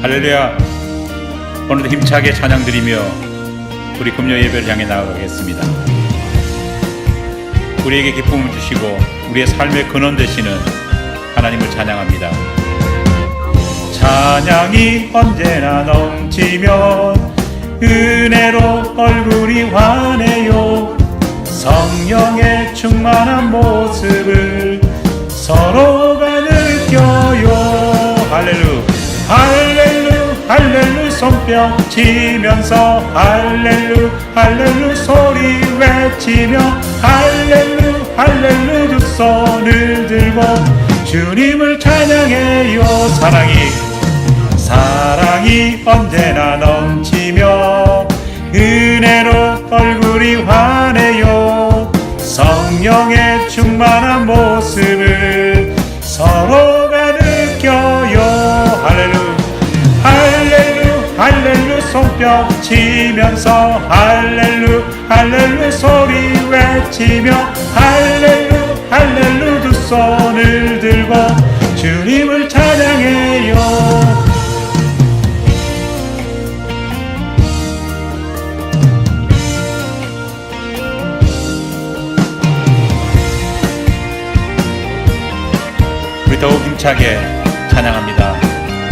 할렐루야. 오늘도 힘차게 찬양드리며 우리 금요 예배를 향해 나아가겠습니다. 우리에게 기쁨을 주시고 우리의 삶의 근원 되시는 하나님을 찬양합니다. 찬양이 언제나 넘치면 은혜로 얼굴이 환해요. 성령의 충만한 모습을 서로가 느껴요. 할렐루 할렐루 할렐루 손뼉 치면서 할렐루 할렐루 소리 외치며 할렐루 할렐루 두 손을 들고 주님을 찬양해요. 사랑이 언제나 넘치며 은혜로 얼굴이 환해요. 성령의 충만한 모습을 서로가 느껴요. 할렐루 할렐루 할렐루 손뼉 치면서 할렐루 할렐루 소리 외치며 할렐루 할렐루 두 손을 들고 주님을 찬양해요. 우리 더욱 힘차게 찬양합니다.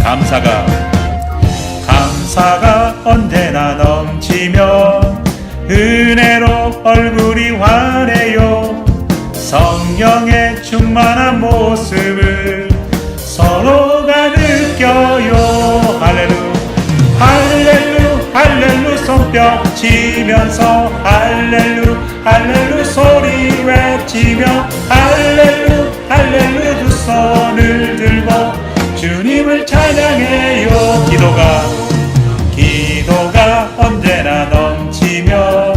감사가 언제나 넘치며 은혜로 얼굴이 환해요. 성령의 충만한 모습을 서로가 느껴요. 할렐루 할렐루 할렐루 손뼉 치면서 할렐루 할렐루 소리 외치며 할렐루 할렐루 두 손을 들고 주님을 찬양해요. 기도가 언제나 넘치며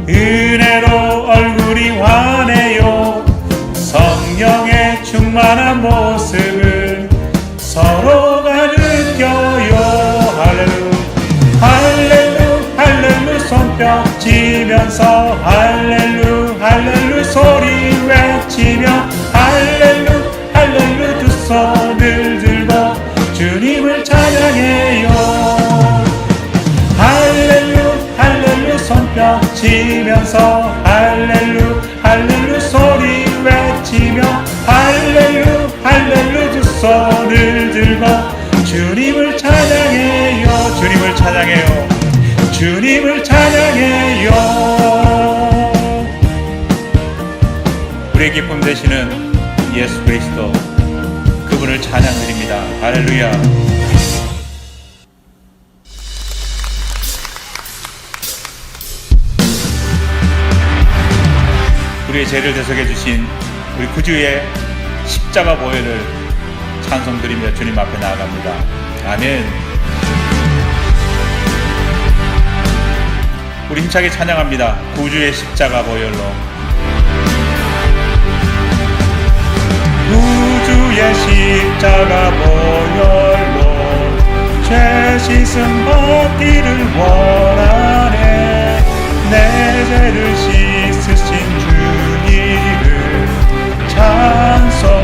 은혜로 얼굴이 환해요. 성령의 충만한 모습을 서로가 느껴요. 할렐루 할렐루 할렐루 손뼉 치면서 할렐루 할렐루 소리 외치며 할렐루 할렐루 두 손을 들고 주님을 찬양해요. 할렐루 할렐루 손뼉 치면서 할렐루 할렐루 소리 외치며 할렐루 할렐루 두 손을 들고 주님을 찬양해요. 주님을 찬양해요. 우리의 기쁨 되시는 예수 그리스도 그분을 찬양드립니다. 할렐루야. 우리의 죄를 대속해 주신 우리 구주의 십자가 보혈을 찬송드리며 주님 앞에 나아갑니다. 아멘. 우리 힘차게 찬양합니다. 구주의 십자가 보혈로. 구주의 십자가 보혈로 죄 씻음 받기를 원하네. 내 죄를 씻으신 주님을 찬송합시다.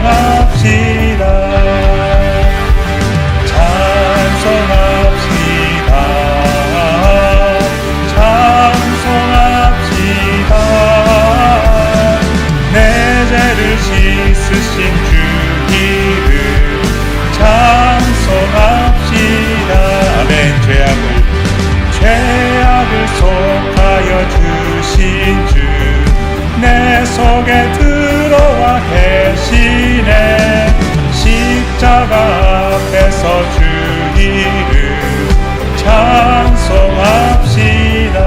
내 죄를 씻으신 주님을 찬송합시다. 아멘. 죄악을 속하여 주신 주 내 속에 들어와 계시네. 십자가 앞에서 주님을 찬송합시다.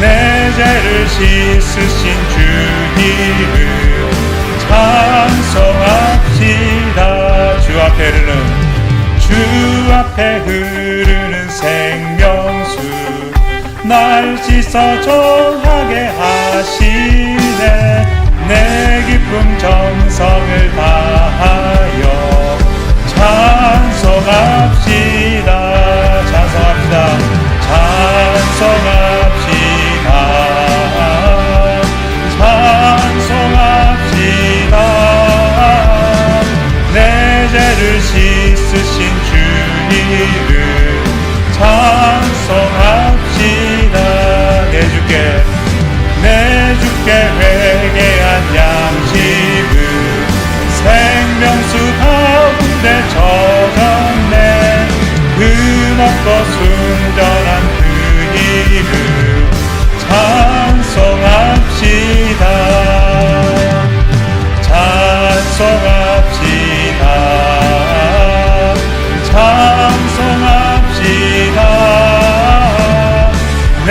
내 죄를 씻으신 주님을 찬송합시다. 주 앞에 흐르는 생명수 날 씻어 정하게 하시네. 내 기쁨 정성을 다하여 찬송합시다. 찬송합시다. 찬송합시다. 깊고 순전한 그 이름 찬송합시다. 찬송합시다. 찬송합시다. 내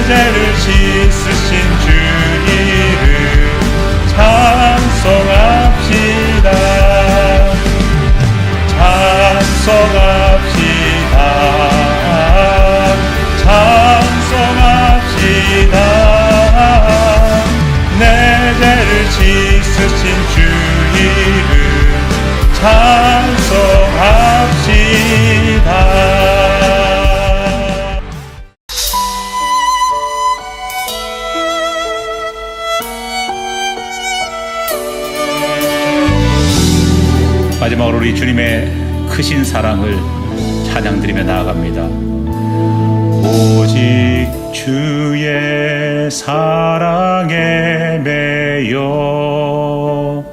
죄를 씻으신 주 이름 찬송합시다. 찬송합시다. 찬송합시다. 내 죄를 씻으신 주 이름 찬송합시다. 마지막으로 우리 주님의 크신 사랑을 찬양드리며 나아갑니다. 오직 주의 사랑에 매여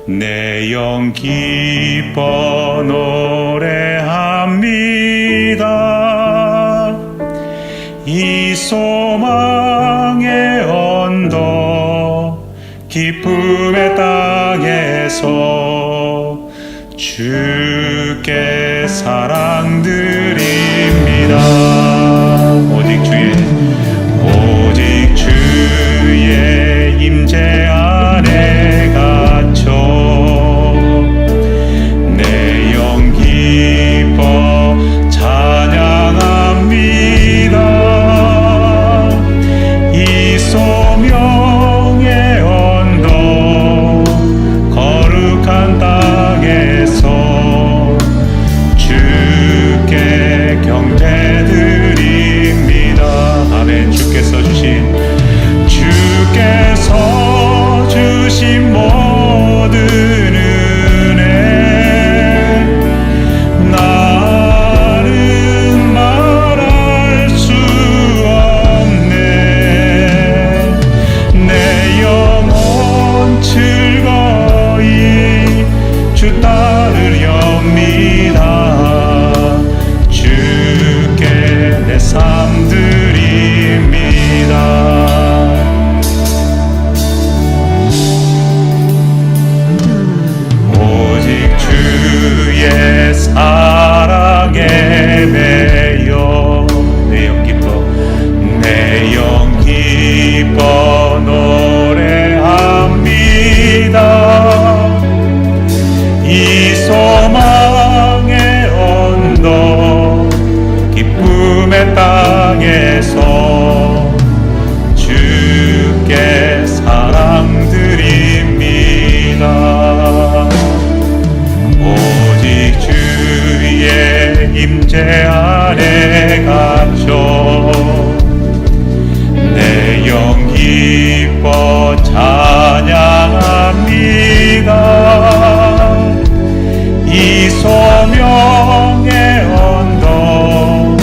내 영 기뻐 노래합니다. 이 소망의 언덕 기쁨의 땅에서 주께 사랑드립니다. 오직 주의 임재 안에 갇혀 내 영 기뻐 찬양합니다. 이 소명의 언덕 거룩한 땅에서 주께 경배드립니다. 아멘. 주께서 주신 모든 은혜 나는 말할 수 없네. 내 영혼 즐거이 주 따르렵니다. 주께 내 삶 드립니다. 주의 사랑에 매여 내 영 기뻐 노래합니다. 이 소망의 언덕 기쁨의 땅에서 주께 사랑드립니다. 오직 주의 임재 안에 갇혀 내 영 기뻐 찬양합니다. 이 소명의 언덕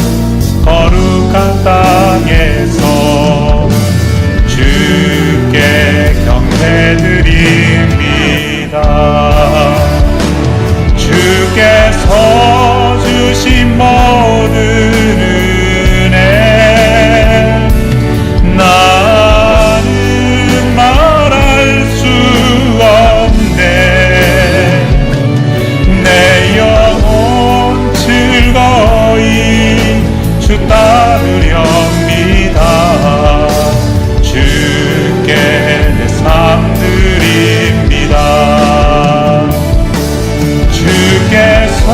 거룩한 땅에서 주께 경배드립니다. 주께서 주신 모든 은혜 나는 말할 수 없네. 내 영혼 즐거이 주 따르렵니다. 주께 내 삶 드립니다. 주께서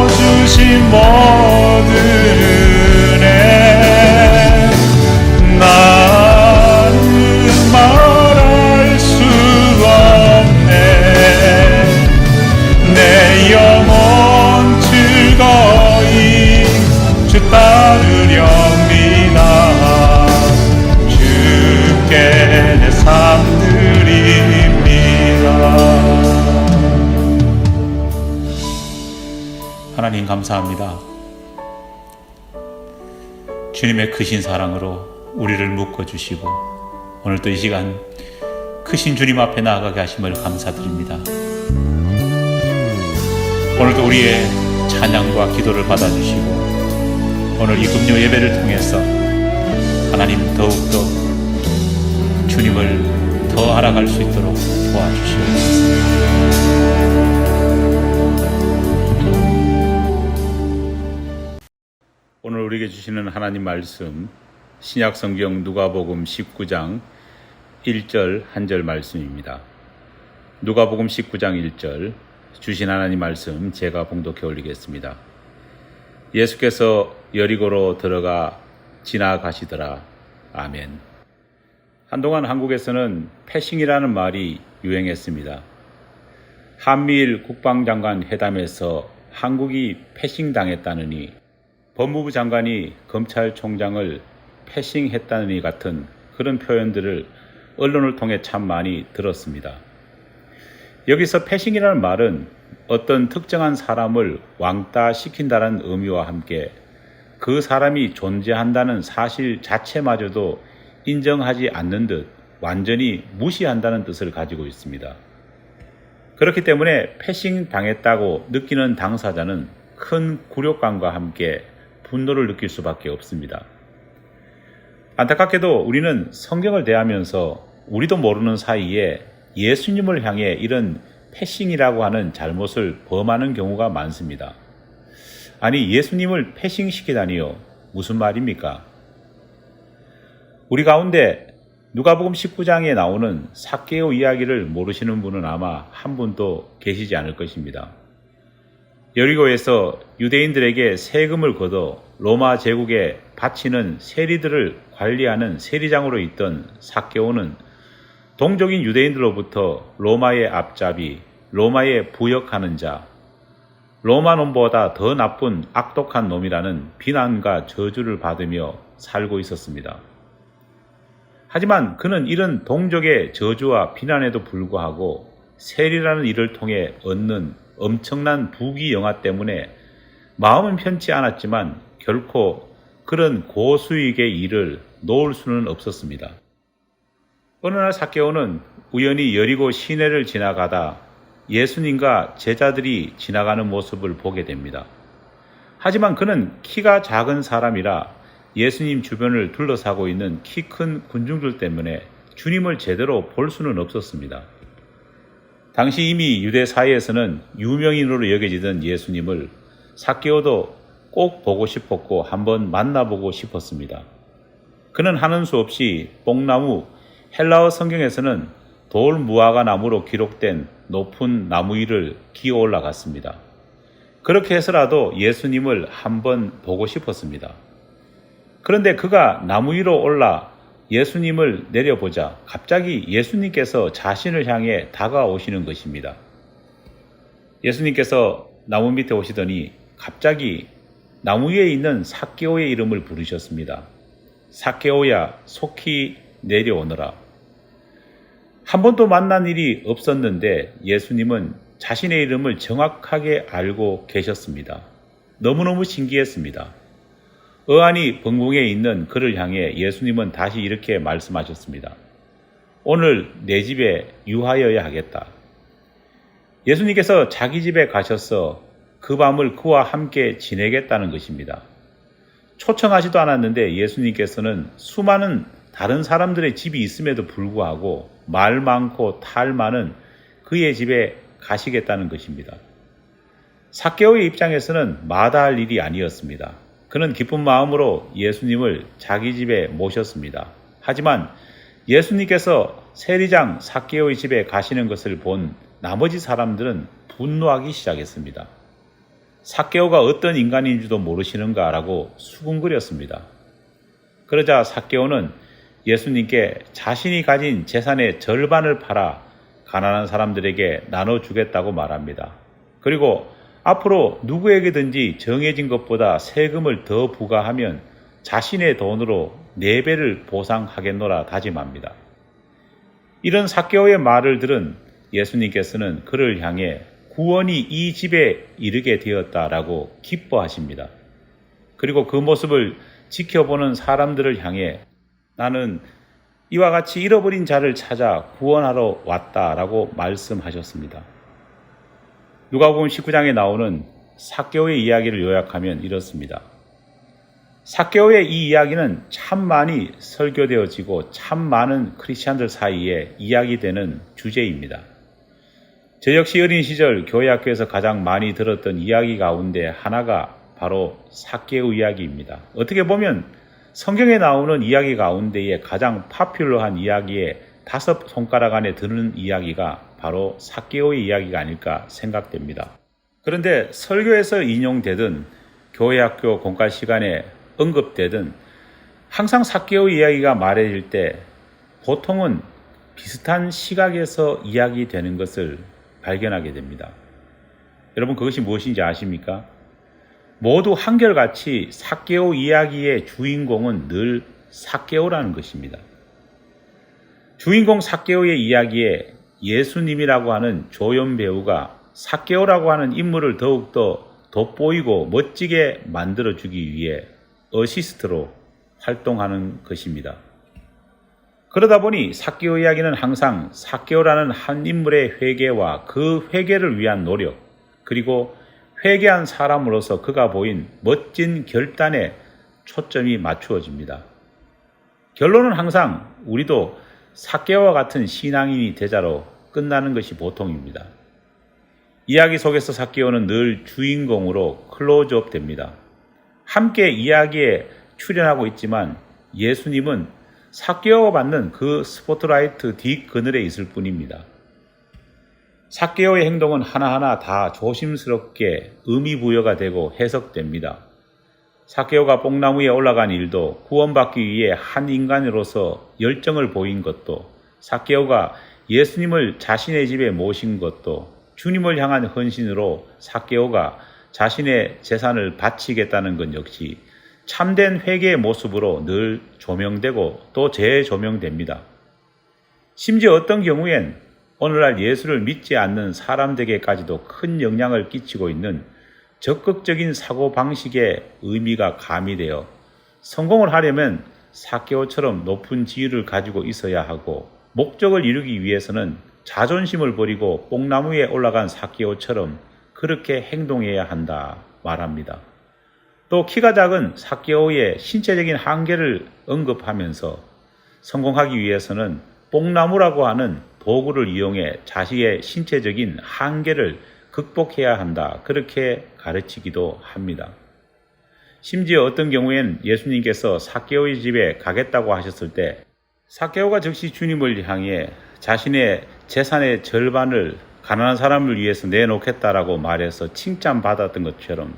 주신 모든 은혜 나는 말할 수 없네. 내 영혼 즐거이 주 따르렵니다. 주께 내 삶 드립니다. 하나님 감사합니다. 주님의 크신 사랑으로 우리를 묶어주시고 오늘도 이 시간 크신 주님 앞에 나아가게 하심을 감사드립니다. 오늘도 우리의 찬양과 기도를 받아주시고 오늘 이 금요 예배를 통해서 하나님 더욱더 주님을 더 알아갈 수 있도록 도와주시옵소서. 오늘 우리에게 주시는 하나님 말씀, 신약성경 누가복음 19장 1절 한 절 말씀입니다. 누가복음 19장 1절 주신 하나님 말씀 제가 봉독해 올리겠습니다. 예수께서 여리고로 들어가 지나가시더라. 아멘. 한동안 한국에서는 패싱이라는 말이 유행했습니다. 한미일 국방장관 회담에서 한국이 패싱당했다느니, 법무부 장관이 검찰총장을 패싱했다느니 같은 그런 표현들을 언론을 통해 참 많이 들었습니다. 여기서 패싱이라는 말은 어떤 특정한 사람을 왕따시킨다는 의미와 함께 그 사람이 존재한다는 사실 자체마저도 인정하지 않는 듯 완전히 무시한다는 뜻을 가지고 있습니다. 그렇기 때문에 패싱 당했다고 느끼는 당사자는 큰 굴욕감과 함께 분노를 느낄 수밖에 없습니다. 안타깝게도 우리는 성경을 대하면서 우리도 모르는 사이에 예수님을 향해 이런 패싱이라고 하는 잘못을 범하는 경우가 많습니다. 아니, 예수님을 패싱시키다니요? 무슨 말입니까? 우리 가운데 누가복음 19장에 나오는 삭개오 이야기를 모르시는 분은 아마 한 분도 계시지 않을 것입니다. 여리고에서 유대인들에게 세금을 걷어 로마 제국에 바치는 세리들을 관리하는 세리장으로 있던 삭개오는 동족인 유대인들로부터 로마의 앞잡이, 로마에 부역하는 자, 로마 놈보다 더 나쁜 악독한 놈이라는 비난과 저주를 받으며 살고 있었습니다. 하지만 그는 이런 동족의 저주와 비난에도 불구하고 세리라는 일을 통해 얻는 엄청난 부귀영화 때문에 마음은 편치 않았지만 결코 그런 고수익의 일을 놓을 수는 없었습니다. 어느 날 삭개오는 우연히 여리고 시내를 지나가다 예수님과 제자들이 지나가는 모습을 보게 됩니다. 하지만 그는 키가 작은 사람이라 예수님 주변을 둘러싸고 있는 키 큰 군중들 때문에 주님을 제대로 볼 수는 없었습니다. 당시 이미 유대 사회에서는 유명인으로 여겨지던 예수님을 삭개오도 꼭 보고 싶었고 한번 만나보고 싶었습니다. 그는 하는 수 없이 뽕나무, 헬라어 성경에서는 돌 무화과 나무로 기록된 높은 나무 위를 기어 올라갔습니다. 그렇게 해서라도 예수님을 한번 보고 싶었습니다. 그런데 그가 나무 위로 올라 예수님을 내려보자 갑자기 예수님께서 자신을 향해 다가오시는 것입니다. 예수님께서 나무 밑에 오시더니 갑자기 나무 위에 있는 삭개오의 이름을 부르셨습니다. 삭개오야, 속히 내려오너라. 한 번도 만난 일이 없었는데 예수님은 자신의 이름을 정확하게 알고 계셨습니다. 너무너무 신기했습니다. 어안이 벙벙해 있는 그를 향해 예수님은 다시 이렇게 말씀하셨습니다. 오늘 내 집에 유하여야 하겠다. 예수님께서 자기 집에 가셔서 그 밤을 그와 함께 지내겠다는 것입니다. 초청하지도 않았는데 예수님께서는 수많은 다른 사람들의 집이 있음에도 불구하고 말 많고 탈 많은 그의 집에 가시겠다는 것입니다. 삭개오의 입장에서는 마다할 일이 아니었습니다. 그는 기쁜 마음으로 예수님을 자기 집에 모셨습니다. 하지만 예수님께서 세리장 삭개오의 집에 가시는 것을 본 나머지 사람들은 분노하기 시작했습니다. 삭개오가 어떤 인간인지도 모르시는가라고 수군거렸습니다. 그러자 삭개오는 예수님께 자신이 가진 재산의 절반을 팔아 가난한 사람들에게 나눠주겠다고 말합니다. 그리고 앞으로 누구에게든지 정해진 것보다 세금을 더 부과하면 자신의 돈으로 4배를 보상하겠노라 다짐합니다. 이런 삭개오의 말을 들은 예수님께서는 그를 향해 구원이 이 집에 이르게 되었다라고 기뻐하십니다. 그리고 그 모습을 지켜보는 사람들을 향해 나는 이와 같이 잃어버린 자를 찾아 구원하러 왔다라고 말씀하셨습니다. 누가복음 19장에 나오는 삭개오의 이야기를 요약하면 이렇습니다. 삭개오의 이 이야기는 참 많이 설교되어지고 참 많은 크리스찬들 사이에 이야기되는 주제입니다. 저 역시 어린 시절 교회 학교에서 가장 많이 들었던 이야기 가운데 하나가 바로 삭개오 이야기입니다. 어떻게 보면 성경에 나오는 이야기 가운데에 가장 파퓰러한 이야기에 5손가락 안에 드는 이야기가 바로 삭개오의 이야기가 아닐까 생각됩니다. 그런데 설교에서 인용되든 교회 학교 공과 시간에 언급되든 항상 삭개오 이야기가 말해질 때 보통은 비슷한 시각에서 이야기되는 것을 발견하게 됩니다. 여러분 그것이 무엇인지 아십니까? 모두 한결같이 삭개오 이야기의 주인공은 늘 삭개오라는 것입니다. 주인공 삭개오의 이야기에 예수님이라고 하는 조연 배우가 삭개오라고 하는 인물을 더욱더 돋보이고 멋지게 만들어주기 위해 어시스트로 활동하는 것입니다. 그러다 보니 삭개오 이야기는 항상 삭개오라는 한 인물의 회개와 그 회개를 위한 노력, 그리고 회개한 사람으로서 그가 보인 멋진 결단에 초점이 맞추어집니다. 결론은 항상 우리도 삭개오와 같은 신앙인이 되자로 끝나는 것이 보통입니다. 이야기 속에서 삭개오는 늘 주인공으로 클로즈업 됩니다. 함께 이야기에 출연하고 있지만 예수님은 삭개오가 받는 그 스포트라이트 뒷그늘에 있을 뿐입니다. 삭개오의 행동은 하나하나 다 조심스럽게 의미부여가 되고 해석됩니다. 삭개오가 뽕나무 위에 올라간 일도, 구원받기 위해 한 인간으로서 열정을 보인 것도, 삭개오가 예수님을 자신의 집에 모신 것도, 주님을 향한 헌신으로 삭개오가 자신의 재산을 바치겠다는 것 역시 참된 회개의 모습으로 늘 조명되고 또 재조명됩니다. 심지어 어떤 경우엔 오늘날 예수를 믿지 않는 사람들에게까지도 큰 영향을 끼치고 있는 적극적인 사고방식의 의미가 가미되어 성공을 하려면 삭개오처럼 높은 지위를 가지고 있어야 하고, 목적을 이루기 위해서는 자존심을 버리고 뽕나무 위에 올라간 삭개오처럼 그렇게 행동해야 한다 말합니다. 또 키가 작은 삭개오의 신체적인 한계를 언급하면서 성공하기 위해서는 뽕나무라고 하는 도구를 이용해 자신의 신체적인 한계를 극복해야 한다, 그렇게 가르치기도 합니다. 심지어 어떤 경우엔 예수님께서 삭개오의 집에 가겠다고 하셨을 때 삭개오가 즉시 주님을 향해 자신의 재산의 절반을 가난한 사람을 위해서 내놓겠다라고 말해서 칭찬받았던 것처럼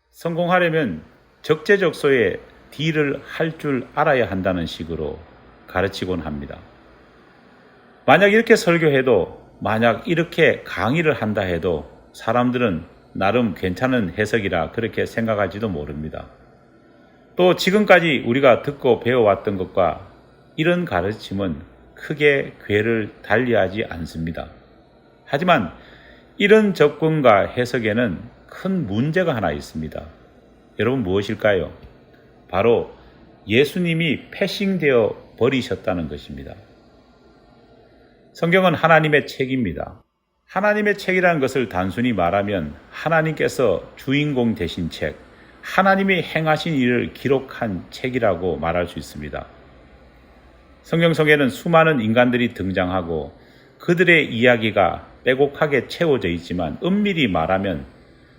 성공하려면 적재적소에 딜을 할 줄 알아야 한다는 식으로 가르치곤 합니다. 만약 이렇게 설교해도, 만약 이렇게 강의를 한다 해도 사람들은 나름 괜찮은 해석이라 그렇게 생각할지도 모릅니다. 또 지금까지 우리가 듣고 배워왔던 것과 이런 가르침은 크게 궤를 달리하지 않습니다. 하지만 이런 접근과 해석에는 큰 문제가 하나 있습니다. 여러분 무엇일까요? 바로 예수님이 패싱되어 버리셨다는 것입니다. 성경은 하나님의 책입니다. 하나님의 책이라는 것을 단순히 말하면 하나님께서 주인공 되신 책, 하나님이 행하신 일을 기록한 책이라고 말할 수 있습니다. 성경 속에는 수많은 인간들이 등장하고 그들의 이야기가 빼곡하게 채워져 있지만 엄밀히 말하면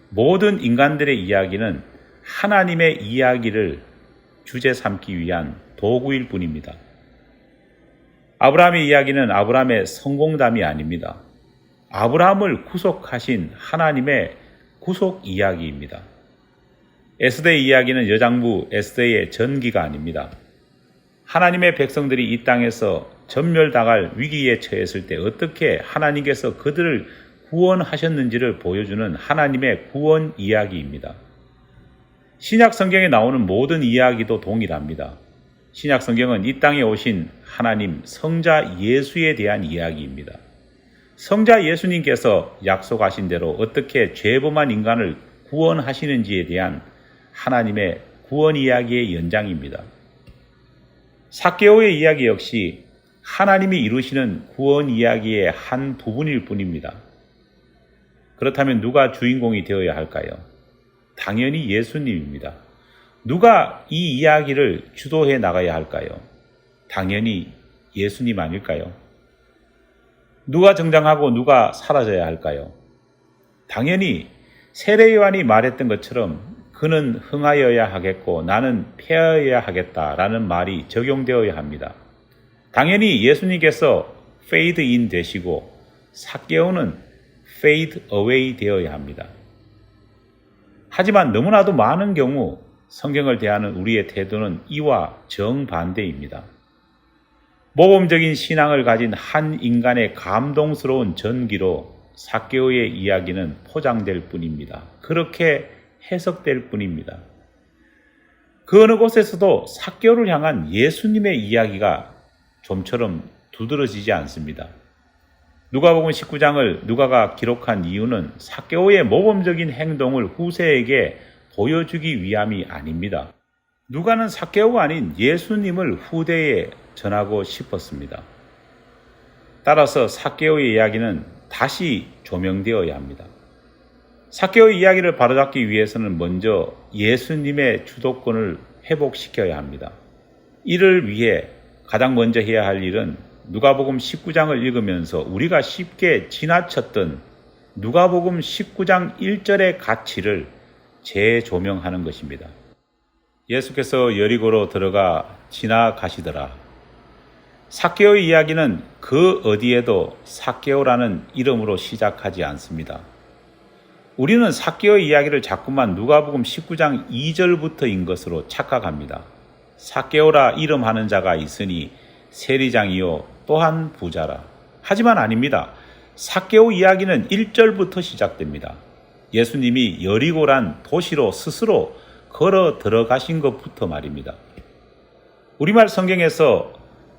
모든 인간들의 이야기는 하나님의 이야기를 주제 삼기 위한 도구일 뿐입니다. 아브라함의 이야기는 아브라함의 성공담이 아닙니다. 아브라함을 구속하신 하나님의 구속 이야기입니다. 에스더의 이야기는 여장부 에스더의 전기가 아닙니다. 하나님의 백성들이 이 땅에서 전멸당할 위기에 처했을 때 어떻게 하나님께서 그들을 구원하셨는지를 보여주는 하나님의 구원 이야기입니다. 신약 성경에 나오는 모든 이야기도 동일합니다. 신약 성경은 이 땅에 오신 하나님 성자 예수에 대한 이야기입니다. 성자 예수님께서 약속하신 대로 어떻게 죄범한 인간을 구원하시는지에 대한 하나님의 구원 이야기의 연장입니다. 삭개오의 이야기 역시 하나님이 이루시는 구원 이야기의 한 부분일 뿐입니다. 그렇다면 누가 주인공이 되어야 할까요? 당연히 예수님입니다. 누가 이 이야기를 주도해 나가야 할까요? 당연히 예수님 아닐까요? 누가 등장하고 누가 사라져야 할까요? 당연히 세례 요한이 말했던 것처럼 그는 흥하여야 하겠고 나는 패하여야 하겠다라는 말이 적용되어야 합니다. 당연히 예수님께서 fade in 되시고 삭개오는 fade away 되어야 합니다. 하지만 너무나도 많은 경우 성경을 대하는 우리의 태도는 이와 정반대입니다. 모범적인 신앙을 가진 한 인간의 감동스러운 전기로 삭개오의 이야기는 포장될 뿐입니다. 그렇게 해석될 뿐입니다. 그 어느 곳에서도 삭개오를 향한 예수님의 이야기가 좀처럼 두드러지지 않습니다. 누가복음 19장을 누가가 기록한 이유는 삭개오의 모범적인 행동을 후세에게 보여주기 위함이 아닙니다. 누가는 삭개오가 아닌 예수님을 후대에 전하고 싶었습니다. 따라서 삭개오의 이야기는 다시 조명되어야 합니다. 삭개오의 이야기를 바로잡기 위해서는 먼저 예수님의 주도권을 회복시켜야 합니다. 이를 위해 가장 먼저 해야 할 일은 누가복음 19장을 읽으면서 우리가 쉽게 지나쳤던 누가복음 19장 1절의 가치를 재조명하는 것입니다. 예수께서 여리고로 들어가 지나가시더라. 삭개오의 이야기는 그 어디에도 삭개오라는 이름으로 시작하지 않습니다. 우리는 삭개오의 이야기를 자꾸만 누가복음 19장 2절부터인 것으로 착각합니다. 삭개오라 이름하는 자가 있으니 세리장이요 또한 부자라. 하지만 아닙니다. 삭개오 이야기는 1절부터 시작됩니다. 예수님이 여리고란 도시로 스스로 걸어 들어가신 것부터 말입니다. 우리말 성경에서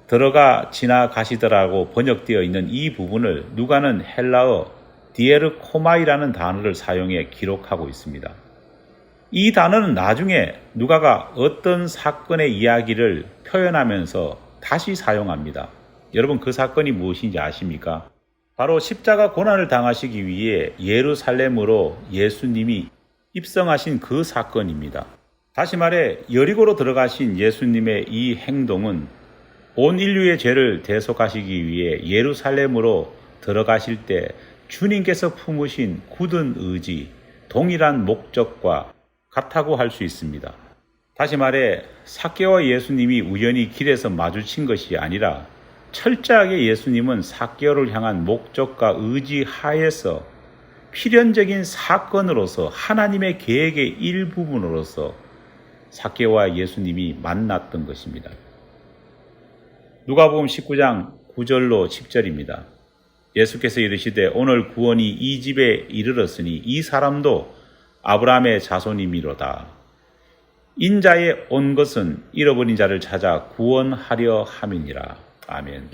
들어가 지나가시더라고 번역되어 있는 이 부분을 누가는 헬라어 디에르코마이라는 단어를 사용해 기록하고 있습니다. 이 단어는 나중에 누가가 어떤 사건의 이야기를 표현하면서 다시 사용합니다. 여러분 그 사건이 무엇인지 아십니까? 바로 십자가 고난을 당하시기 위해 예루살렘으로 예수님이 입성하신 그 사건입니다. 다시 말해 여리고로 들어가신 예수님의 이 행동은 온 인류의 죄를 대속하시기 위해 예루살렘으로 들어가실 때 주님께서 품으신 굳은 의지, 동일한 목적과 같다고 할 수 있습니다. 다시 말해 삭개오와 예수님이 우연히 길에서 마주친 것이 아니라 철저하게 예수님은 삭개오를 향한 목적과 의지 하에서 필연적인 사건으로서 하나님의 계획의 일부분으로서 삭개오와 예수님이 만났던 것입니다. 누가복음 19장 9절로 10절입니다. 예수께서 이르시되 오늘 구원이 이 집에 이르렀으니 이 사람도 아브라함의 자손이미로다. 인자에 온 것은 잃어버린 자를 찾아 구원하려 함이니라. 아멘.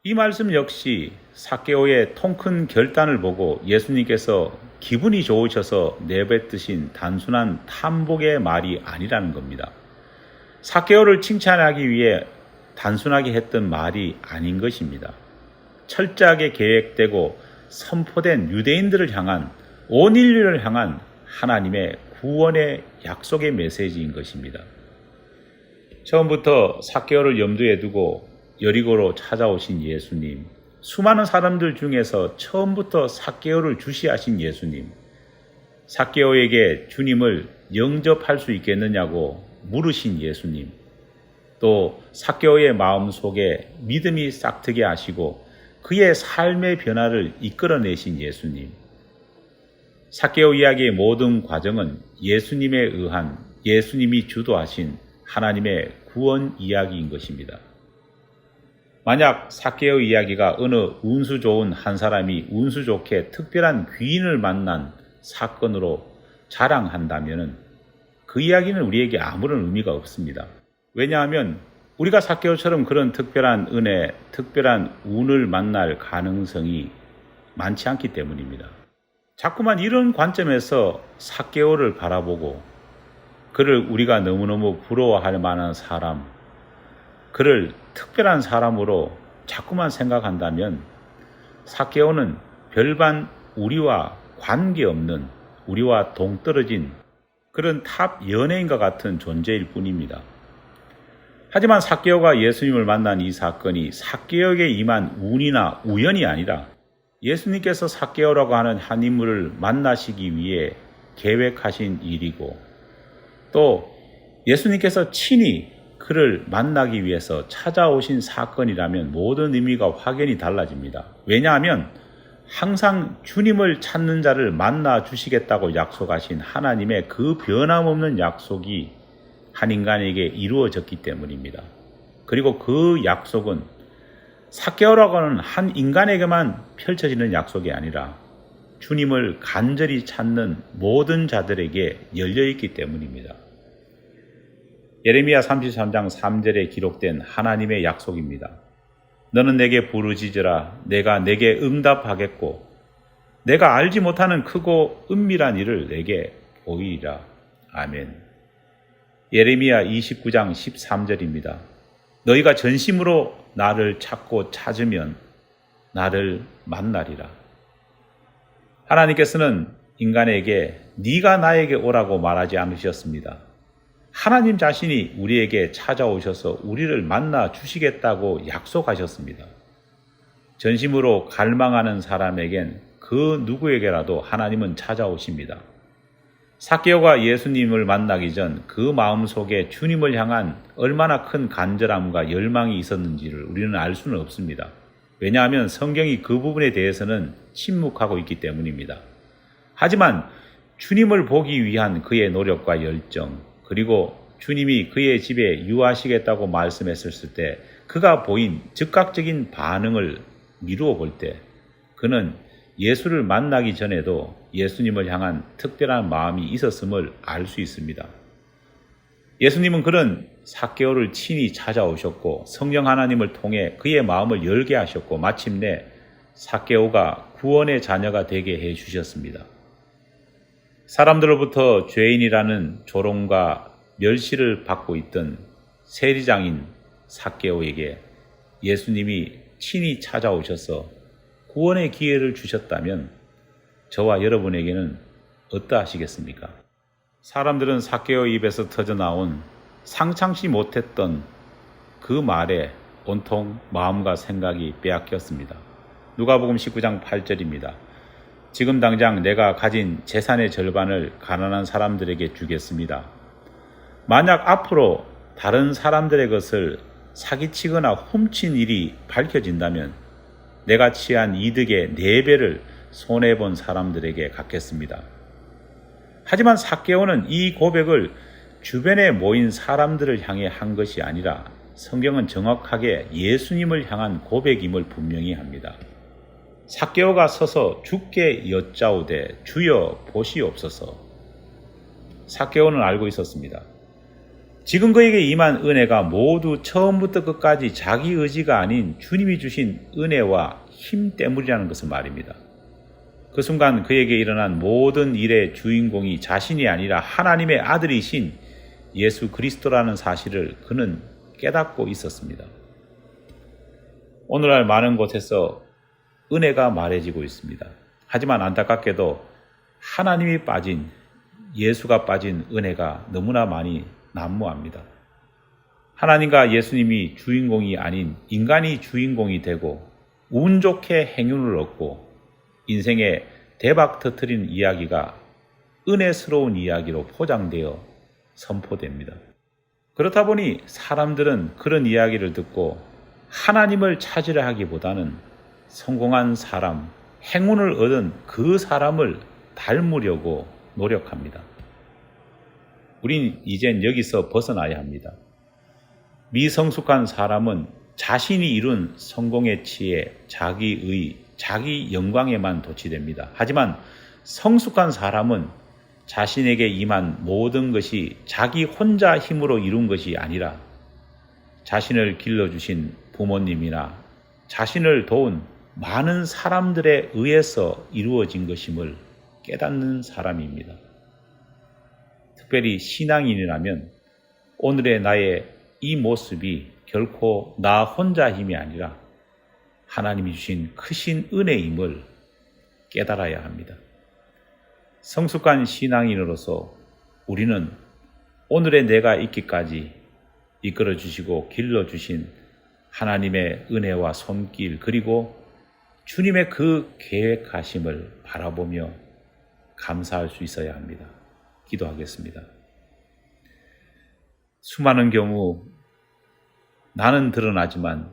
이 말씀 역시 삭개오의 통큰 결단을 보고 예수님께서 기분이 좋으셔서 내뱉으신 단순한 탐복의 말이 아니라는 겁니다. 삭개오를 칭찬하기 위해 단순하게 했던 말이 아닌 것입니다. 철저하게 계획되고 선포된 유대인들을 향한 온 인류를 향한 하나님의 구원의 약속의 메시지인 것입니다. 처음부터 삭개오를 염두에 두고 여리고로 찾아오신 예수님, 수많은 사람들 중에서 처음부터 삭개오를 주시하신 예수님, 삭개오에게 주님을 영접할 수 있겠느냐고 물으신 예수님, 또 삭개오의 마음속에 믿음이 싹트게 하시고 그의 삶의 변화를 이끌어내신 예수님, 삭개오 이야기의 모든 과정은 예수님에 의한 예수님이 주도하신 하나님의 구원 이야기인 것입니다. 만약 삭개오 이야기가 어느 운수 좋은 한 사람이 운수 좋게 특별한 귀인을 만난 사건으로 자랑한다면 그 이야기는 우리에게 아무런 의미가 없습니다. 왜냐하면 우리가 삭개오처럼 그런 특별한 은혜, 특별한 운을 만날 가능성이 많지 않기 때문입니다. 자꾸만 이런 관점에서 삭개오를 바라보고 그를 우리가 너무너무 부러워할 만한 사람, 그를 특별한 사람으로 자꾸만 생각한다면 삭개오는 별반 우리와 관계없는, 우리와 동떨어진 그런 탑 연예인과 같은 존재일 뿐입니다. 하지만 삭개오가 예수님을 만난 이 사건이 삭개오에게 임한 운이나 우연이 아니라 예수님께서 삭개오라고 하는 한 인물을 만나시기 위해 계획하신 일이고, 또 예수님께서 친히 그를 만나기 위해서 찾아오신 사건이라면 모든 의미가 확연히 달라집니다. 왜냐하면 항상 주님을 찾는 자를 만나 주시겠다고 약속하신 하나님의 그 변함없는 약속이 한 인간에게 이루어졌기 때문입니다. 그리고 그 약속은 삭개오라고 하는 한 인간에게만 펼쳐지는 약속이 아니라 주님을 간절히 찾는 모든 자들에게 열려있기 때문입니다. 예레미야 33장 3절에 기록된 하나님의 약속입니다. 너는 내게 부르짖으라. 내가 내게 응답하겠고 내가 알지 못하는 크고 은밀한 일을 내게 보이리라. 아멘. 예레미야 29장 13절입니다. 너희가 전심으로 나를 찾고 찾으면 나를 만나리라. 하나님께서는 인간에게 네가 나에게 오라고 말하지 않으셨습니다. 하나님 자신이 우리에게 찾아오셔서 우리를 만나 주시겠다고 약속하셨습니다. 전심으로 갈망하는 사람에겐 그 누구에게라도 하나님은 찾아오십니다. 삭개오가 예수님을 만나기 전 그 마음속에 주님을 향한 얼마나 큰 간절함과 열망이 있었는지를 우리는 알 수는 없습니다. 왜냐하면 성경이 그 부분에 대해서는 침묵하고 있기 때문입니다. 하지만 주님을 보기 위한 그의 노력과 열정, 그리고 주님이 그의 집에 유하시겠다고 말씀했을 때 그가 보인 즉각적인 반응을 미루어 볼 때 그는 예수를 만나기 전에도 예수님을 향한 특별한 마음이 있었음을 알 수 있습니다. 예수님은 그런 삭개오를 친히 찾아오셨고 성령 하나님을 통해 그의 마음을 열게 하셨고 마침내 삭개오가 구원의 자녀가 되게 해주셨습니다. 사람들로부터 죄인이라는 조롱과 멸시를 받고 있던 세리장인 삭개오에게 예수님이 친히 찾아오셔서 구원의 기회를 주셨다면 저와 여러분에게는 어떠하시겠습니까? 사람들은 삭개오 입에서 터져나온 상상치 못했던 그 말에 온통 마음과 생각이 빼앗겼습니다. 누가복음 19장 8절입니다. 지금 당장 내가 가진 재산의 절반을 가난한 사람들에게 주겠습니다. 만약 앞으로 다른 사람들의 것을 사기치거나 훔친 일이 밝혀진다면 내가 취한 이득의 4배를 손해본 사람들에게 갖겠습니다. 하지만 삭개오는 이 고백을 주변에 모인 사람들을 향해 한 것이 아니라 성경은 정확하게 예수님을 향한 고백임을 분명히 합니다. 삭개오가 서서 주께 여짜오되 주여 보시옵소서. 삭개오는 알고 있었습니다. 지금 그에게 임한 은혜가 모두 처음부터 끝까지 자기 의지가 아닌 주님이 주신 은혜와 힘 때문이라는 것을 말입니다. 그 순간 그에게 일어난 모든 일의 주인공이 자신이 아니라 하나님의 아들이신 예수 그리스도라는 사실을 그는 깨닫고 있었습니다. 오늘날 많은 곳에서 은혜가 말해지고 있습니다. 하지만 안타깝게도 하나님이 빠진, 예수가 빠진 은혜가 너무나 많이 난무합니다. 하나님과 예수님이 주인공이 아닌 인간이 주인공이 되고 운 좋게 행운을 얻고 인생에 대박 터뜨린 이야기가 은혜스러운 이야기로 포장되어 선포됩니다. 그렇다 보니 사람들은 그런 이야기를 듣고 하나님을 찾으려 하기보다는 성공한 사람, 행운을 얻은 그 사람을 닮으려고 노력합니다. 우린 이젠 여기서 벗어나야 합니다. 미성숙한 사람은 자신이 이룬 성공의 치에 자기의, 자기 영광에만 도취됩니다. 하지만 성숙한 사람은 자신에게 임한 모든 것이 자기 혼자 힘으로 이룬 것이 아니라 자신을 길러주신 부모님이나 자신을 도운 많은 사람들에 의해서 이루어진 것임을 깨닫는 사람입니다. 특별히 신앙인이라면 오늘의 나의 이 모습이 결코 나 혼자 힘이 아니라 하나님이 주신 크신 은혜임을 깨달아야 합니다. 성숙한 신앙인으로서 우리는 오늘의 내가 있기까지 이끌어 주시고 길러 주신 하나님의 은혜와 손길, 그리고 주님의 그 계획하심을 바라보며 감사할 수 있어야 합니다. 기도하겠습니다. 수많은 경우 나는 드러나지만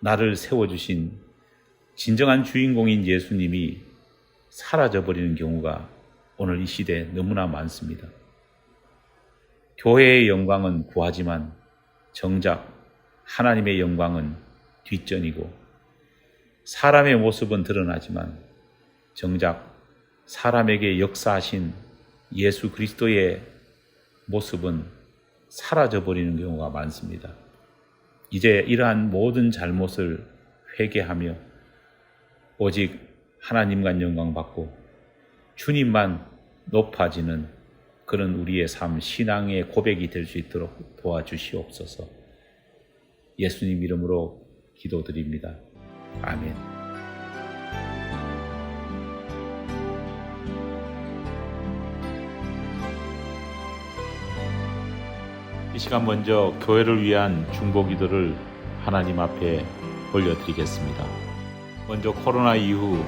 나를 세워주신 진정한 주인공인 예수님이 사라져버리는 경우가 오늘 이 시대에 너무나 많습니다. 교회의 영광은 구하지만 정작 하나님의 영광은 뒷전이고, 사람의 모습은 드러나지만 정작 사람에게 역사하신 예수 그리스도의 모습은 사라져버리는 경우가 많습니다. 이제 이러한 모든 잘못을 회개하며 오직 하나님만 영광받고 주님만 높아지는 그런 우리의 삶, 신앙의 고백이 될 수 있도록 도와주시옵소서. 예수님 이름으로 기도드립니다. 아멘. 이 시간 먼저 교회를 위한 중보기도를 하나님 앞에 올려드리겠습니다. 먼저 코로나 이후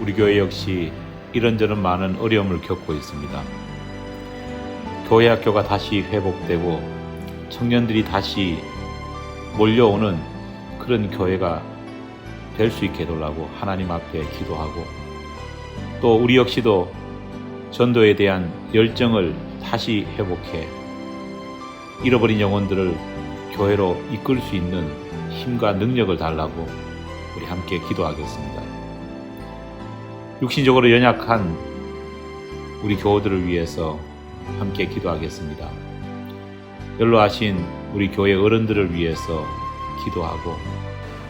우리 교회 역시 이런저런 많은 어려움을 겪고 있습니다. 교회 학교가 다시 회복되고 청년들이 다시 몰려오는 그런 교회가 될 수 있게 해달라고 하나님 앞에 기도하고, 또 우리 역시도 전도에 대한 열정을 다시 회복해 잃어버린 영혼들을 교회로 이끌 수 있는 힘과 능력을 달라고 우리 함께 기도하겠습니다. 육신적으로 연약한 우리 교우들을 위해서 함께 기도하겠습니다. 연로하신 우리 교회 어른들을 위해서 기도하고,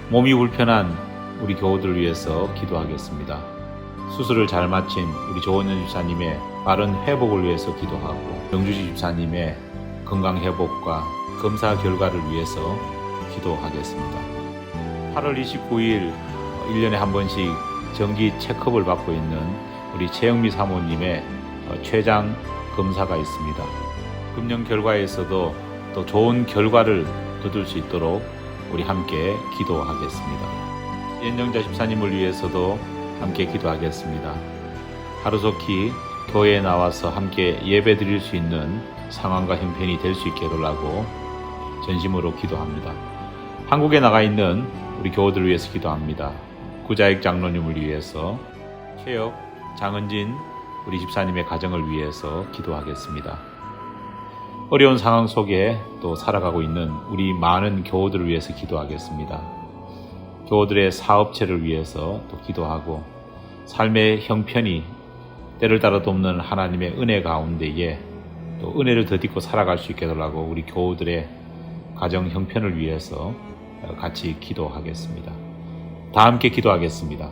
몸이 불편한 우리 교우들을 위해서 기도하겠습니다. 수술을 잘 마친 우리 조원현 집사님의 빠른 회복을 위해서 기도하고, 영주지 집사님의 건강 회복과 검사 결과를 위해서 기도하겠습니다. 8월 29일 1년에 한 번씩 정기 체크업을 받고 있는 우리 최영미 사모님의 췌장 검사가 있습니다. 금년 결과에서도 또 좋은 결과를 거둘 수 있도록 우리 함께 기도하겠습니다. 연정자 집사님을 위해서도 함께 기도하겠습니다. 하루속히 교회에 나와서 함께 예배 드릴 수 있는 상황과 형편이 될 수 있게 해달라고 전심으로 기도합니다. 한국에 나가 있는 우리 교우들을 위해서 기도합니다. 구자익 장로님을 위해서, 최혁, 장은진 우리 집사님의 가정을 위해서 기도하겠습니다. 어려운 상황 속에 또 살아가고 있는 우리 많은 교우들을 위해서 기도하겠습니다. 교우들의 사업체를 위해서 또 기도하고, 삶의 형편이 때를 따라 돕는 하나님의 은혜 가운데에 또 은혜를 덧입고 살아갈 수 있게 해달라고 우리 교우들의 가정 형편을 위해서 같이 기도하겠습니다. 다 함께 기도하겠습니다.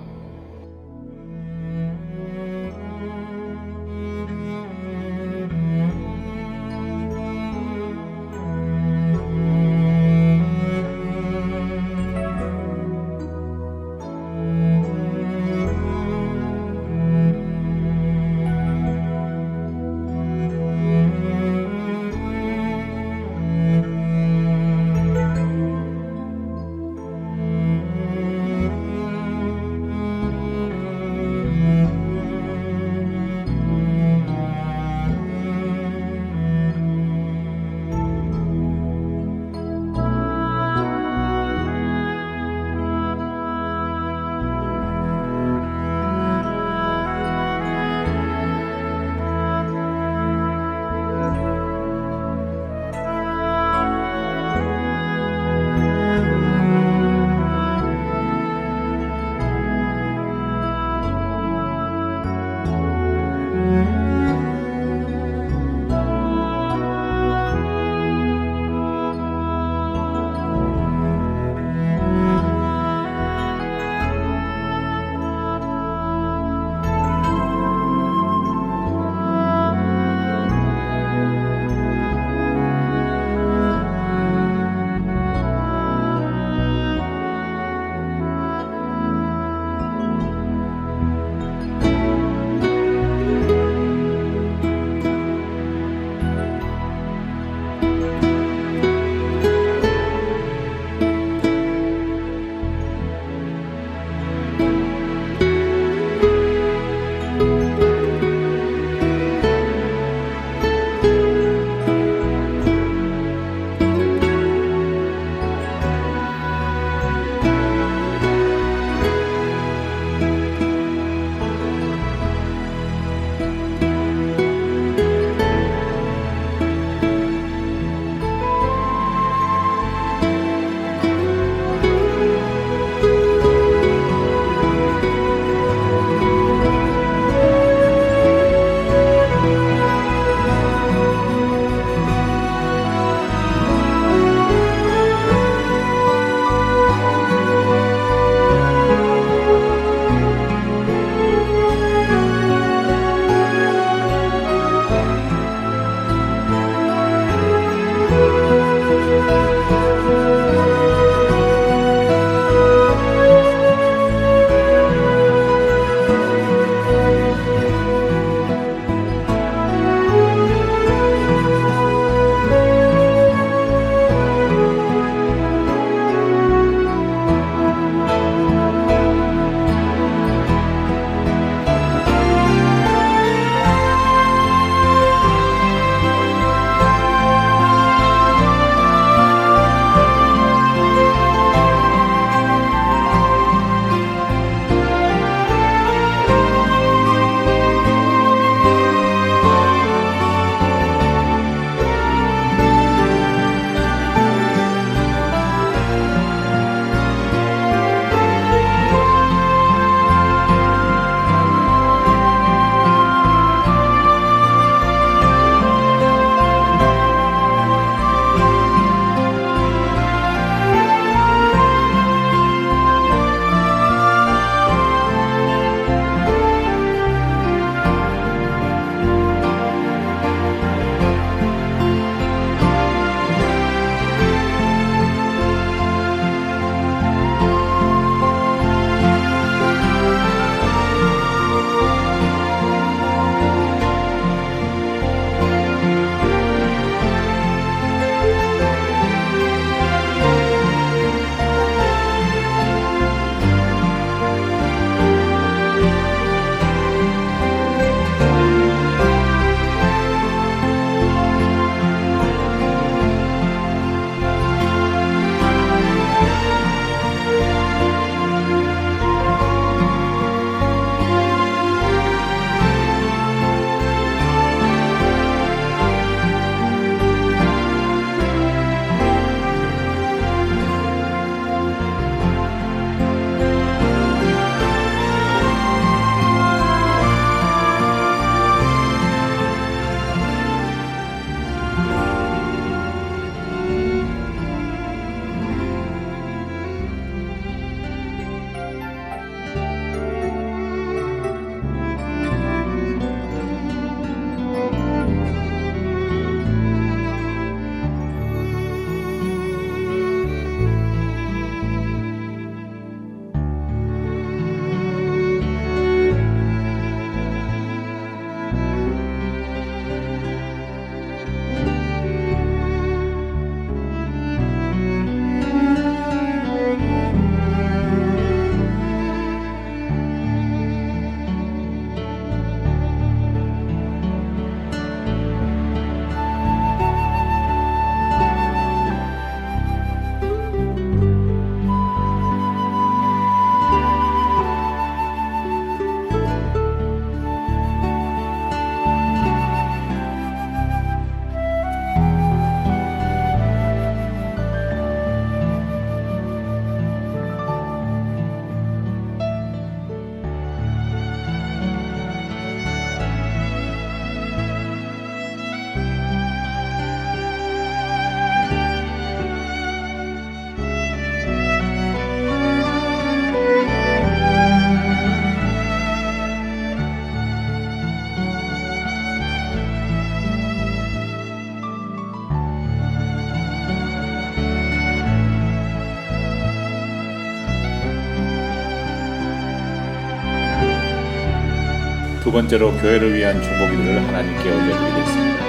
두 번째로 교회를 위한 중보기도를 하나님께 올려드리겠습니다.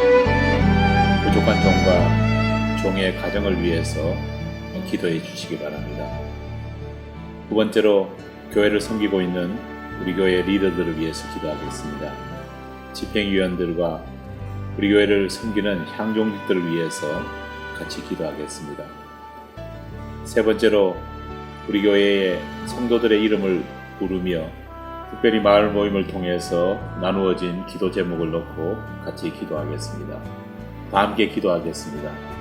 부족한 종과 종의 가정을 위해서 기도해 주시기 바랍니다. 두 번째로 교회를 섬기고 있는 우리 교회 리더들을 위해서 기도하겠습니다. 집행위원들과 우리 교회를 섬기는 향종직들을 위해서 같이 기도하겠습니다. 세 번째로 우리 교회의 성도들의 이름을 부르며 특별히 마을 모임을 통해서 나누어진 기도 제목을 놓고 같이 기도하겠습니다. 다 함께 기도하겠습니다.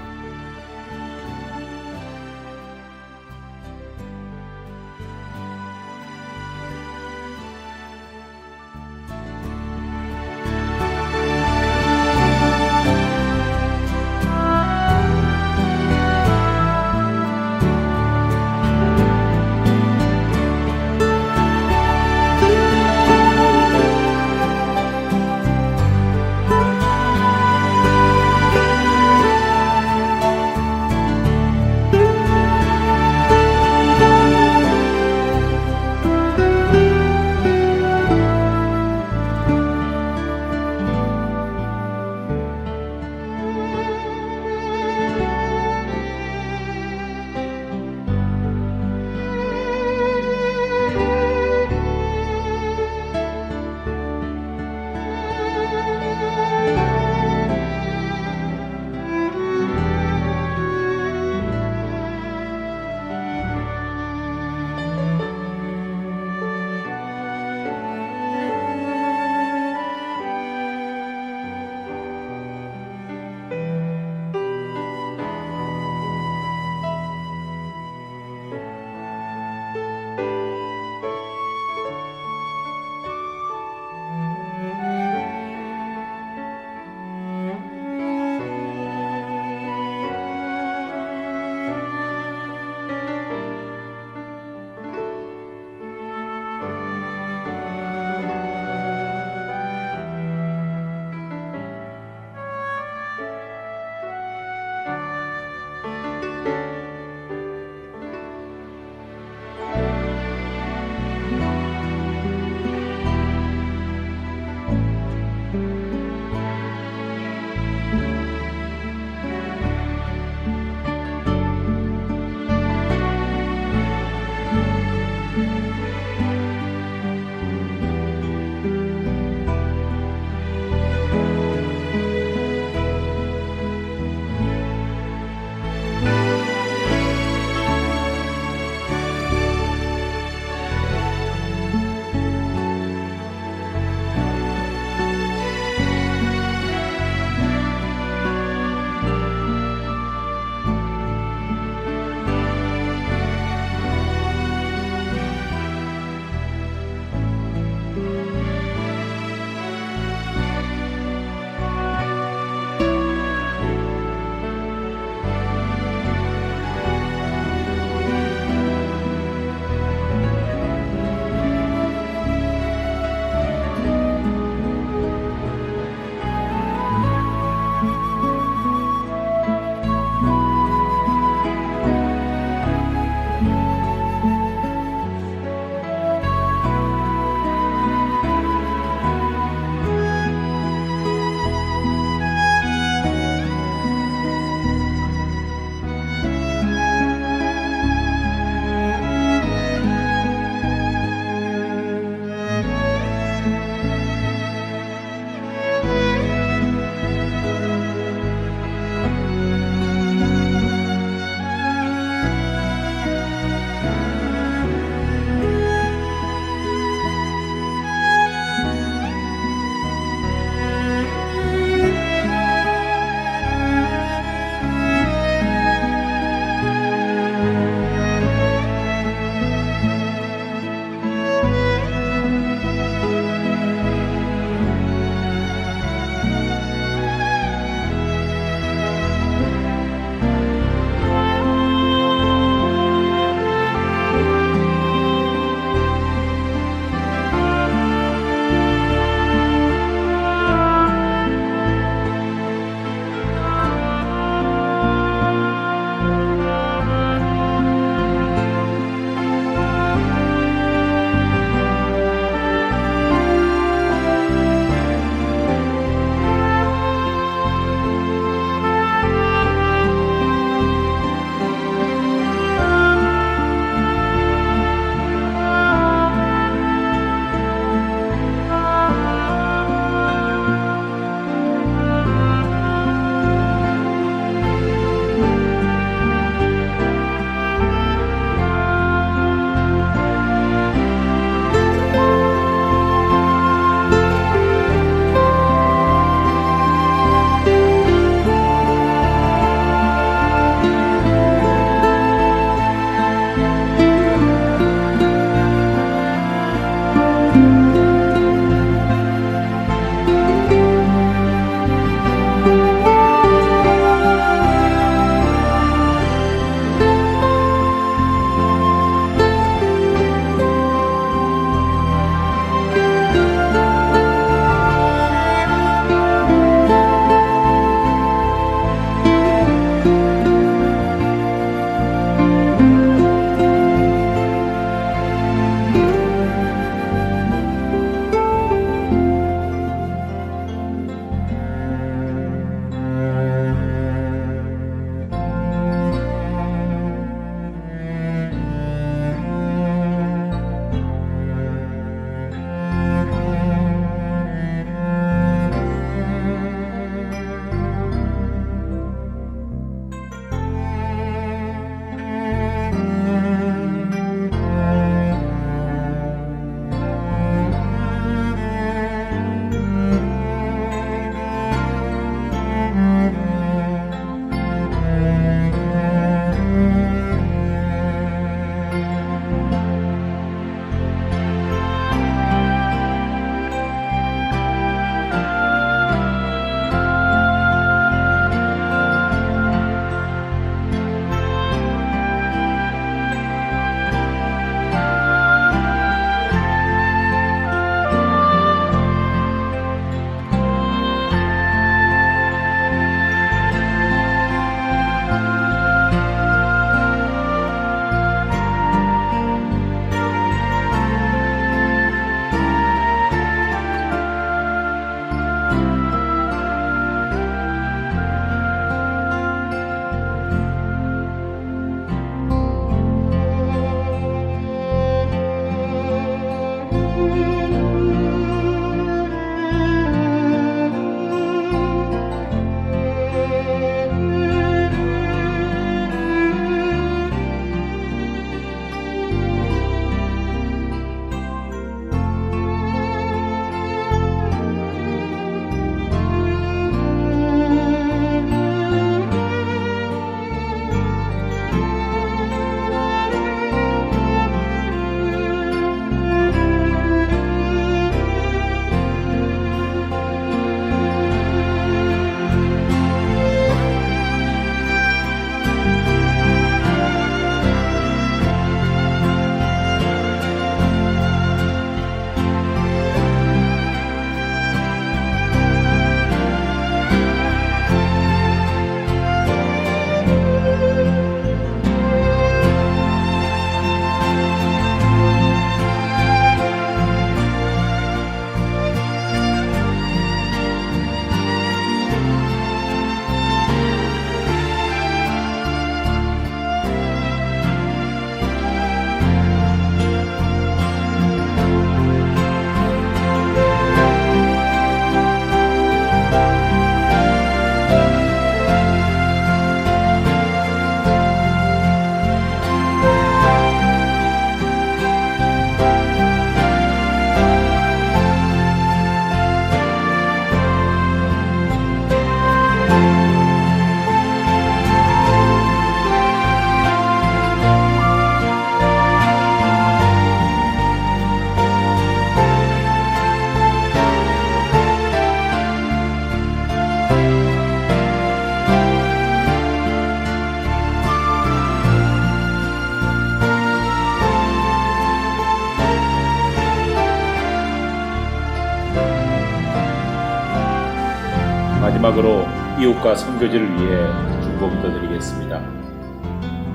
마지막으로 이웃과 선교지를 위해 중보 기도드리겠습니다.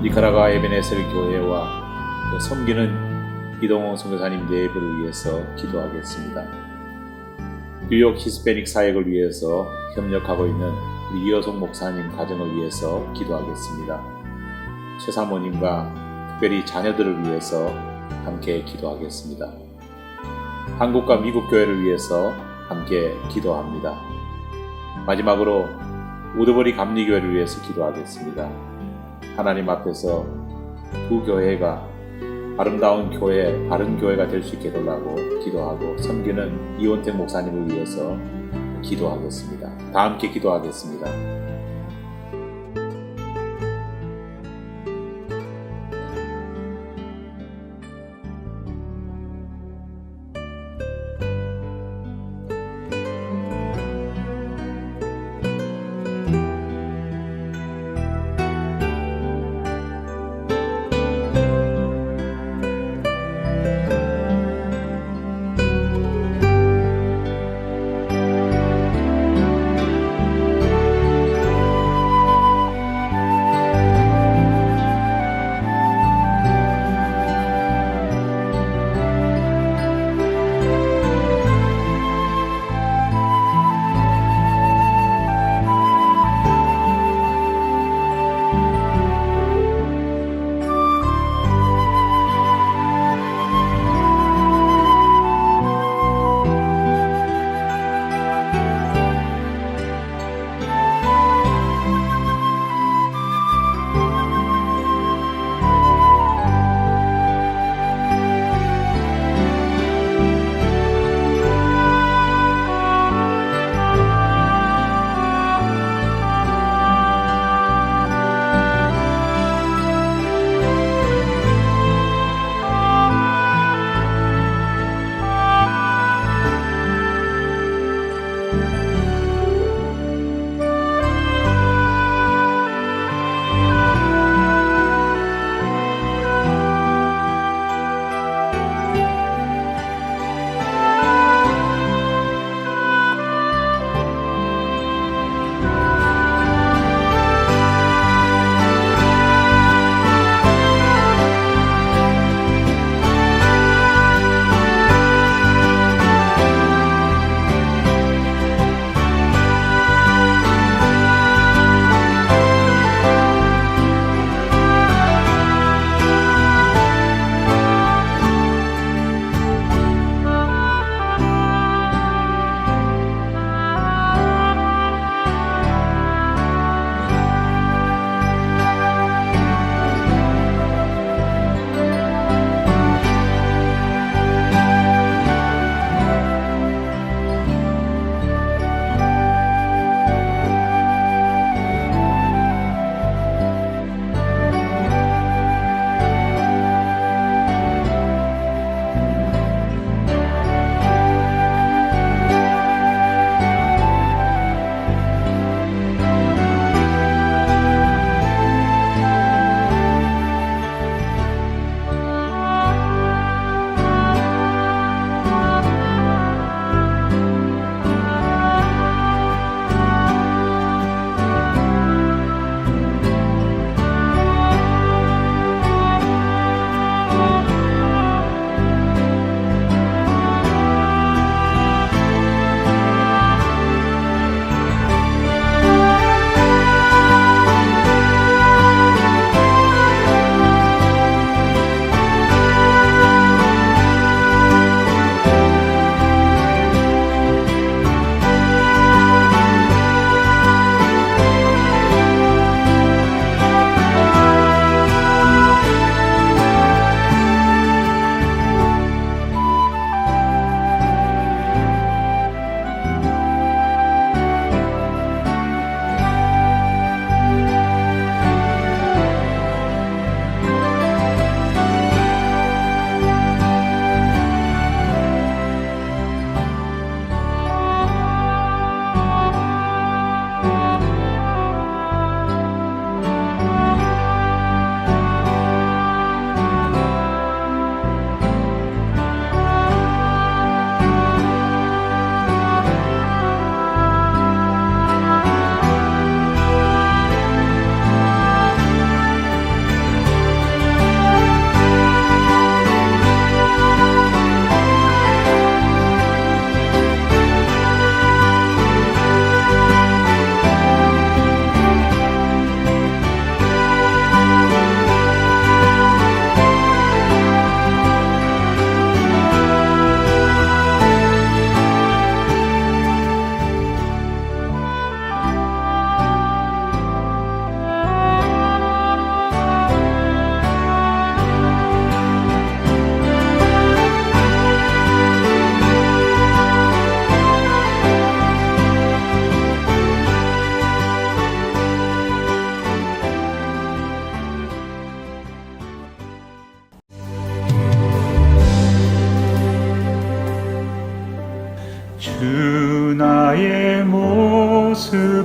니카라과 에베네셀 교회와 또 섬기는 이동호 선교사님 내부를 위해서 기도하겠습니다. 뉴욕 히스패닉 사역을 위해서 협력하고 있는 우리 이여송 목사님 가정을 위해서 기도하겠습니다. 최사모님과 특별히 자녀들을 위해서 함께 기도하겠습니다. 한국과 미국 교회를 위해서 함께 기도합니다. 마지막으로 우드버리 감리교회를 위해서 기도하겠습니다. 하나님 앞에서 두 교회가 아름다운 교회, 바른 교회가 될 수 있게 해달라고 기도하고 섬기는 이원택 목사님을 위해서 기도하겠습니다. 다 함께 기도하겠습니다.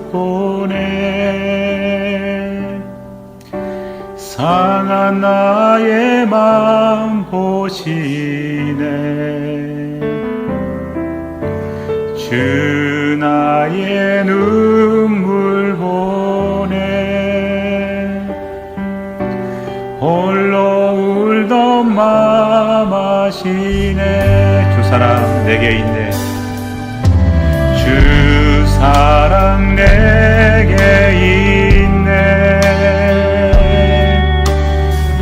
모습보네 상한 나의 맘 보시네 주 나의 눈물 보네 홀로 울던 맘 아시네 주 사랑 내게 있네 주 사랑 내게 있네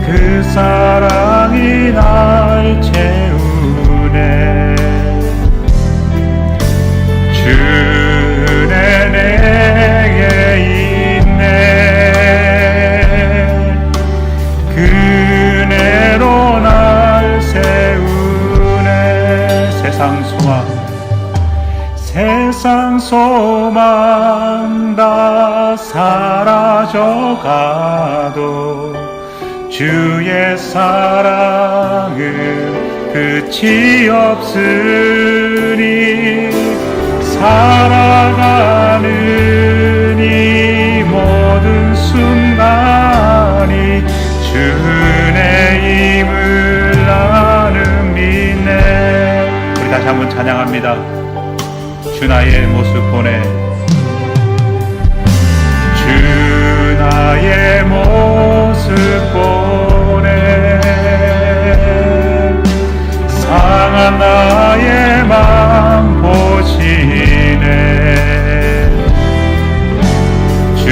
그 사랑이 날 채우네 주네 내게 있네 그네로 날 세우네 세상 소망 다 사라져가도 주의 사랑은 끝이 없으니 살아가는 이 모든 순간이 주의 힘을 나는 믿네 우리 다시 한번 찬양합니다 주 나의 모습 보네 주 나의 모습 보네 상한 나의 맘 보시네 주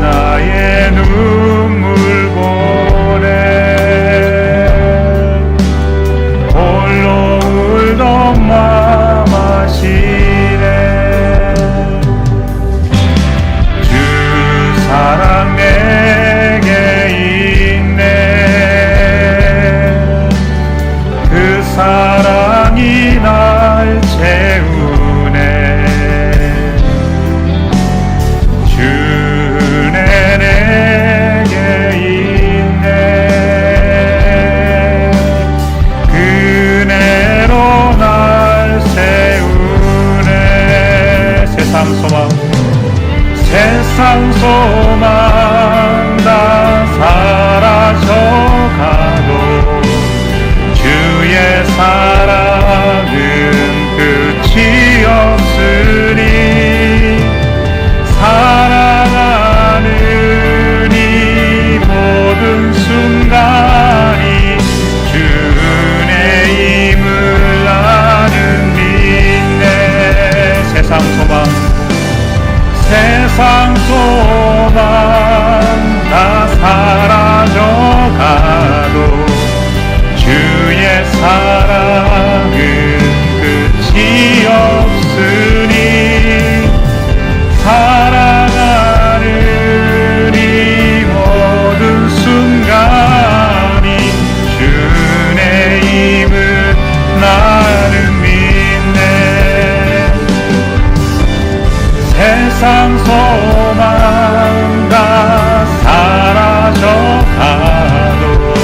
나의 눈물 보네 홀로 울던 맘 아시네 주 사랑 내게 있네 그 사랑이 날 채우네 주네 내게 있네 그네로 날 세우네 세상 소망 다 사라져가도 주의 사랑은 끝이 없으니 살아가는 이 모든 순간이 주의 힘을 나는 믿네 세상 소망 다 사라져가도 주의 사랑은 끝이 없으니 살아가는 이 모든 순간이 주의 힘을 나는 믿네 세상 소망 다 사라져가도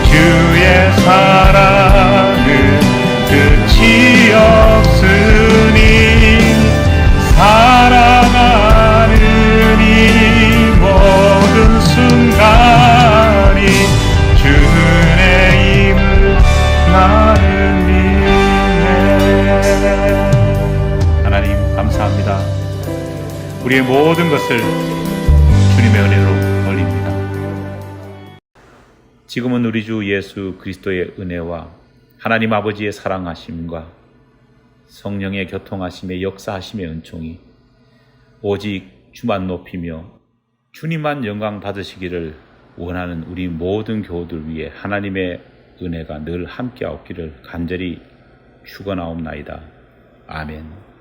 주의 사랑은 끝이 없으니 살아가는 이 모든 순간이 주의 힘을 나는 믿네 하나님 감사합니다 우리의 모든 것을 주님의 은혜로 올립니다. 지금은 우리 주 예수 그리스도의 은혜와 하나님 아버지의 사랑하심과 성령의 교통하심의 역사하심의 은총이 오직 주만 높이며 주님만 영광 받으시기를 원하는 우리 모든 교우들 위해 하나님의 은혜가 늘 함께하옵기를 간절히 축원하옵나이다. 아멘.